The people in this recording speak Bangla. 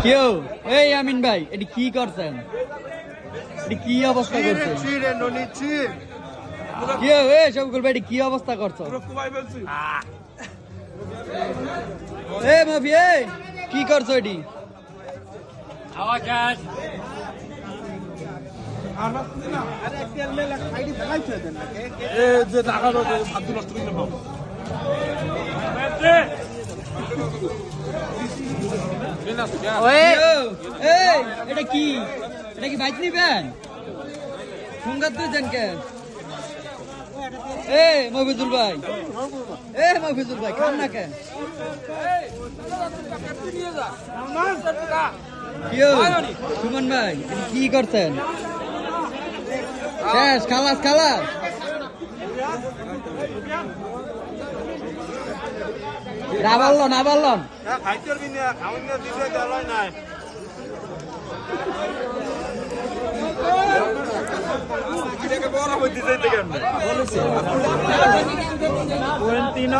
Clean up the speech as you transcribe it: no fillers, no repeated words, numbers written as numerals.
কেউ এই আমিন ভাই এটি কি করছেন? এটি কি অবস্থা করছেন? কেউ এই সবগুলো ভাই এটি কি অবস্থা করছো? এ মাফি এই কি করছো এটি? এটা কি বাইক নিবেন? ঠুঙ্গার দুইজন কে? মফিজুল ভাই খান না কে? সুমন ভাই কি করছেন? শেষ খালাস না বললাম Tiene